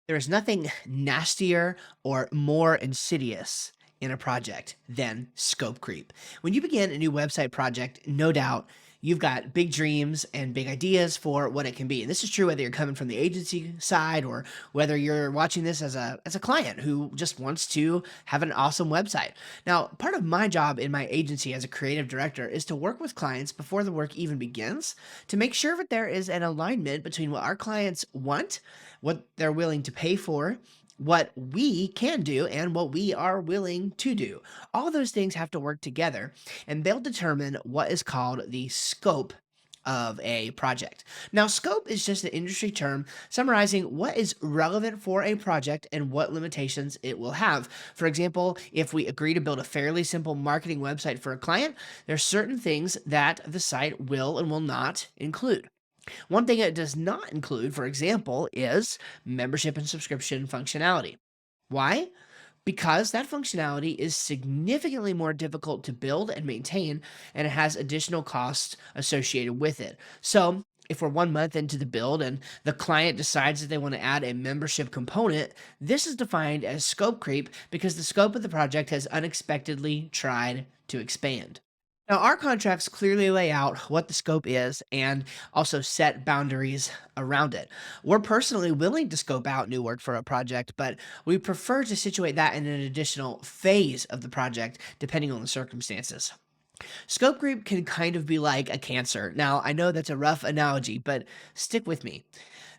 There is nothing nastier or more insidious in a project than scope creep. When you begin a new website project, no doubt you've got big dreams and big ideas for what it can be. And this is true whether you're coming from the agency side or whether you're watching this as a client who just wants to have an awesome website. Now, part of my job in my agency as a creative director is to work with clients before the work even begins to make sure that there is an alignment between what our clients want, what they're willing to pay for, what we can do, and what we are willing to do. All those things have to work together, and they'll determine what is called the scope of a project. Now, scope is just an industry term summarizing what is relevant for a project and what limitations it will have. For example, if we agree to build a fairly simple marketing website for a client, there's certain things that the site will and will not include. One thing it does not include, for example, is membership and subscription functionality. Why? Because that functionality is significantly more difficult to build and maintain, and it has additional costs associated with it. So, if we're 1 month into the build and the client decides that they want to add a membership component, this is defined as scope creep because the scope of the project has unexpectedly tried to expand. Now, our contracts clearly lay out what the scope is and also set boundaries around it. We're personally willing to scope out new work for a project, but we prefer to situate that in an additional phase of the project depending on the circumstances. Scope creep can kind of be like a cancer. Now, I know that's a rough analogy, but stick with me.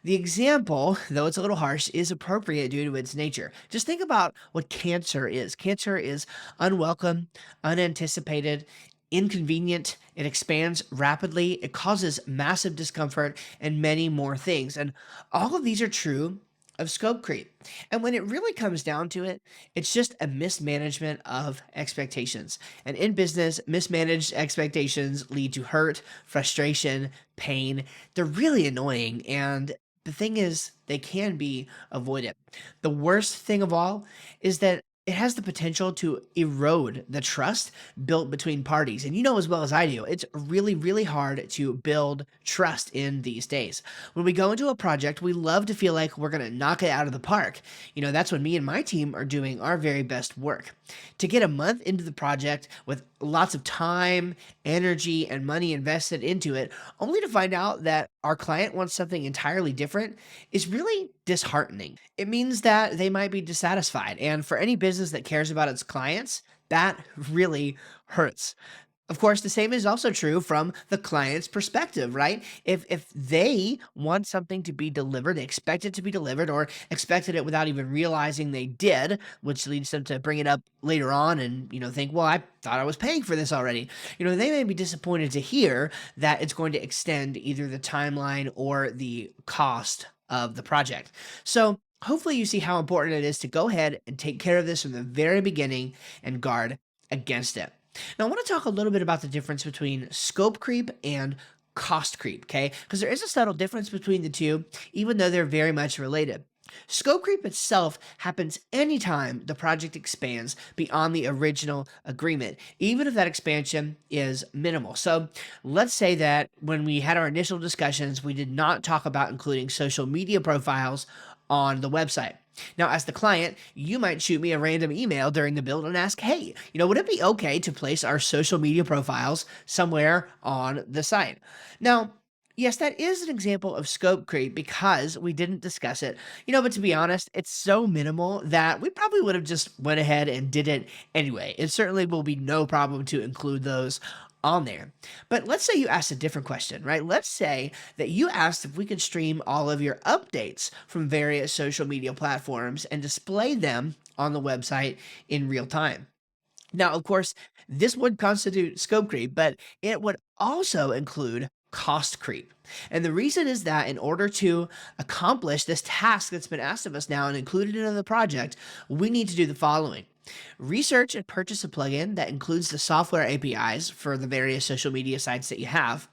The example, though it's a little harsh, is appropriate due to its nature. Just think about what cancer is. Cancer is unwelcome, unanticipated, inconvenient, it expands rapidly, it causes massive discomfort, and many more things. And all of these are true of scope creep. And when it really comes down to it, it's just a mismanagement of expectations. And in business, mismanaged expectations lead to hurt, frustration, pain. They're really annoying. And the thing is, they can be avoided. The worst thing of all is that it has the potential to erode the trust built between parties. And you know as well as I do, it's really, really hard to build trust in these days. When we go into a project, we love to feel like we're going to knock it out of the park. That's when me and my team are doing our very best work. To get a month into the project with lots of time, energy, and money invested into it, only to find out that our client wants something entirely different is really disheartening. It means that they might be dissatisfied. And for any business that cares about its clients, that really hurts. Of course, the same is also true from the client's perspective, right? If they want something to be delivered, they expect it to be delivered, or expected it without even realizing they did, which leads them to bring it up later on and think, well, I thought I was paying for this already. They may be disappointed to hear that it's going to extend either the timeline or the cost of the project. So hopefully you see how important it is to go ahead and take care of this from the very beginning and guard against it. Now, I want to talk a little bit about the difference between scope creep and cost creep, okay? Because there is a subtle difference between the two, even though they're very much related. Scope creep itself happens anytime the project expands beyond the original agreement, even if that expansion is minimal. So let's say that when we had our initial discussions, we did not talk about including social media profiles on the website. Now, as the client, you might shoot me a random email during the build and ask, hey, would it be okay to place our social media profiles somewhere on the site? Now, yes, that is an example of scope creep because we didn't discuss it. But to be honest, it's so minimal that we probably would have just went ahead and did it anyway. It certainly will be no problem to include those on there. But let's say you asked a different question, right? Let's say that you asked if we could stream all of your updates from various social media platforms and display them on the website in real time. Now, of course, this would constitute scope creep, but it would also include cost creep. And the reason is that in order to accomplish this task that's been asked of us now and included in the project, we need to do the following. Research and purchase a plugin that includes the software APIs for the various social media sites that you have.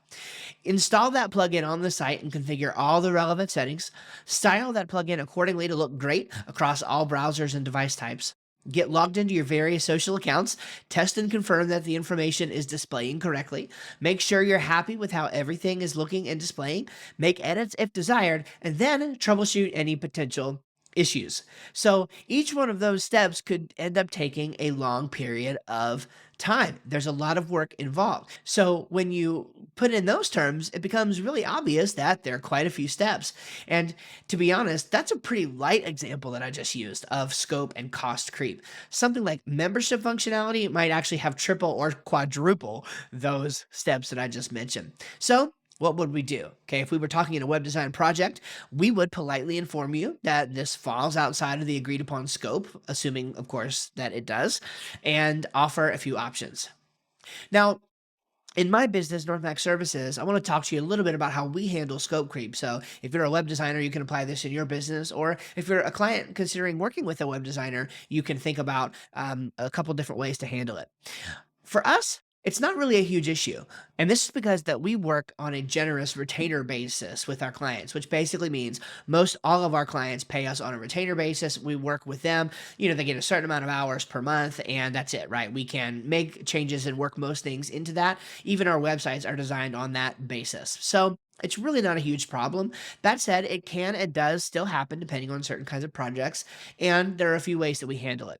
Install that plugin on the site and configure all the relevant settings. Style that plugin accordingly to look great across all browsers and device types. Get logged into your various social accounts, test and confirm that the information is displaying correctly. Make sure you're happy with how everything is looking and displaying. Make edits if desired, and then troubleshoot any potential issues. So each one of those steps could end up taking a long period of time. There's a lot of work involved. So when you put in those terms, it becomes really obvious that there are quite a few steps. And to be honest, that's a pretty light example that I just used of scope and cost creep. Something like membership functionality might actually have triple or quadruple those steps that I just mentioned. So what would we do? Okay, if we were talking in a web design project, we would politely inform you that this falls outside of the agreed upon scope, assuming, of course, that it does, and offer a few options. Now, in my business, NorthMax Services, I want to talk to you a little bit about how we handle scope creep. So, if you're a web designer, you can apply this in your business, or if you're a client considering working with a web designer, you can think about a couple different ways to handle it. For us, it's not really a huge issue. And this is because that we work on a generous retainer basis with our clients, which basically means most all of our clients pay us on a retainer basis. We work with them, they get a certain amount of hours per month and that's it, right? We can make changes and work most things into that. Even our websites are designed on that basis. So it's really not a huge problem. That said, it does still happen depending on certain kinds of projects. And there are a few ways that we handle it.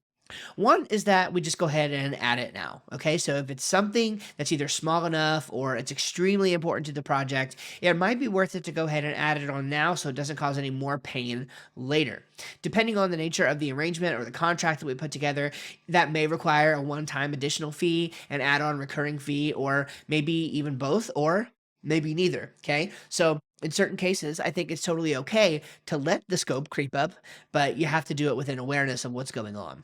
One is that we just go ahead and add it now. Okay. So if it's something that's either small enough or it's extremely important to the project, it might be worth it to go ahead and add it on now so it doesn't cause any more pain later. Depending on the nature of the arrangement or the contract that we put together, that may require a one-time additional fee, an add-on recurring fee, or maybe even both, or maybe neither. Okay. So in certain cases, I think it's totally okay to let the scope creep up, but you have to do it with an awareness of what's going on.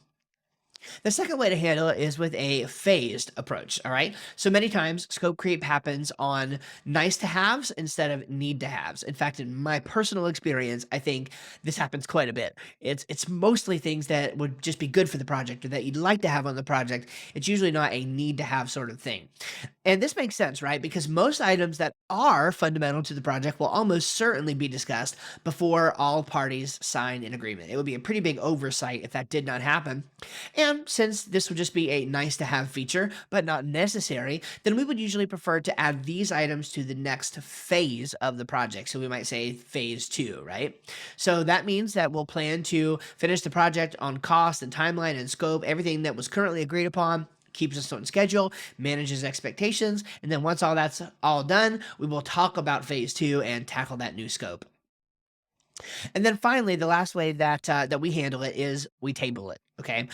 The second way to handle it is with a phased approach. All right. So many times scope creep happens on nice to haves instead of need to haves. In fact, in my personal experience, I think this happens quite a bit. It's mostly things that would just be good for the project or that you'd like to have on the project. It's usually not a need to have sort of thing. And this makes sense, right? Because most items that are fundamental to the project will almost certainly be discussed before all parties sign an agreement. It would be a pretty big oversight if that did not happen. And since this would just be a nice to have feature, but not necessary, then we would usually prefer to add these items to the next phase of the project. So we might say phase two, right? So that means that we'll plan to finish the project on cost and timeline and scope, everything that was currently agreed upon, keeps us on schedule, manages expectations, and then once all that's all done, we will talk about phase two and tackle that new scope. And then finally, the last way that we handle it is we table it. Okay.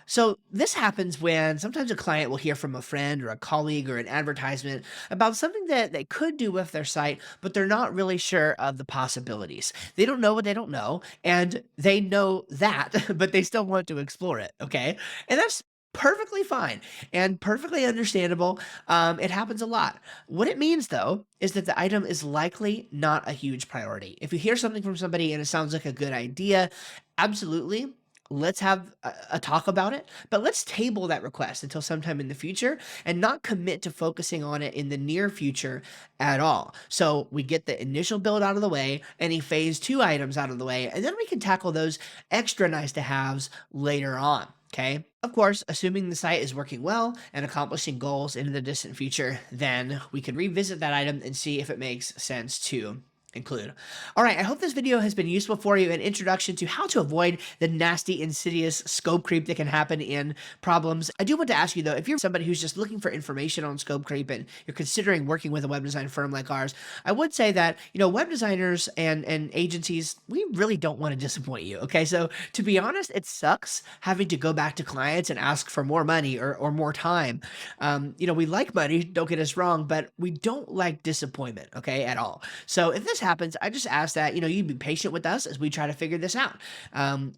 So this happens when sometimes a client will hear from a friend or a colleague or an advertisement about something that they could do with their site, but they're not really sure of the possibilities. They don't know what they don't know, and they know that, but they still want to explore it. Okay. And that's perfectly fine and perfectly understandable. It happens a lot. What it means, though, is that the item is likely not a huge priority. If you hear something from somebody and it sounds like a good idea, absolutely. Let's have a talk about it, but let's table that request until sometime in the future and not commit to focusing on it in the near future at all. So we get the initial build out of the way, any phase two items out of the way, and then we can tackle those extra nice to haves later on. Okay. Of course, assuming the site is working well and accomplishing goals in the distant future, then we can revisit that item and see if it makes sense to include. All right, I hope this video has been useful for you, an introduction to how to avoid the nasty, insidious scope creep that can happen in problems. I do want to ask you though, if you're somebody who's just looking for information on scope creep and you're considering working with a web design firm like ours, I would say that, web designers and agencies, we really don't want to disappoint you. Okay, so to be honest, it sucks having to go back to clients and ask for more money or more time. We like money, don't get us wrong, but we don't like disappointment, okay, at all. So if this happens, I just ask that, you be patient with us as we try to figure this out.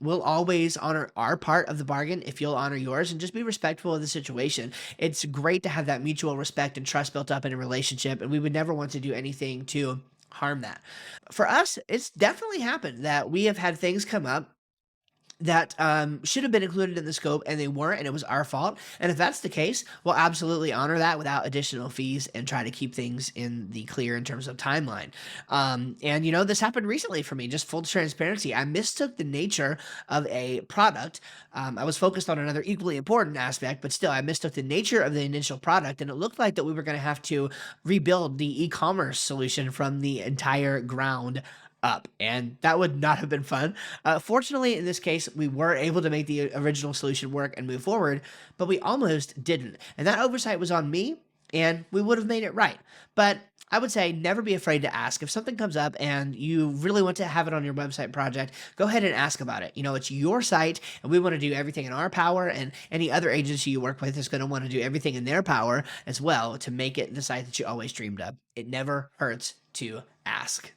We'll always honor our part of the bargain if you'll honor yours and just be respectful of the situation. It's great to have that mutual respect and trust built up in a relationship, and we would never want to do anything to harm that. For us, it's definitely happened that we have had things come up that should have been included in the scope and they weren't, and it was our fault. And if that's the case, we'll absolutely honor that without additional fees and try to keep things in the clear in terms of timeline. And this happened recently for me, just full transparency. I mistook the nature of a product. I was focused on another equally important aspect, but still I mistook the nature of the initial product, and it looked like that we were going to have to rebuild the e-commerce solution from the entire ground up, and that would not have been fun. Fortunately, in this case, we were able to make the original solution work and move forward, but we almost didn't. And that oversight was on me, and we would have made it right. But I would say never be afraid to ask. If something comes up and you really want to have it on your website project, go ahead and ask about it. It's your site, and we want to do everything in our power. And any other agency you work with is going to want to do everything in their power as well to make it the site that you always dreamed of. It never hurts to ask.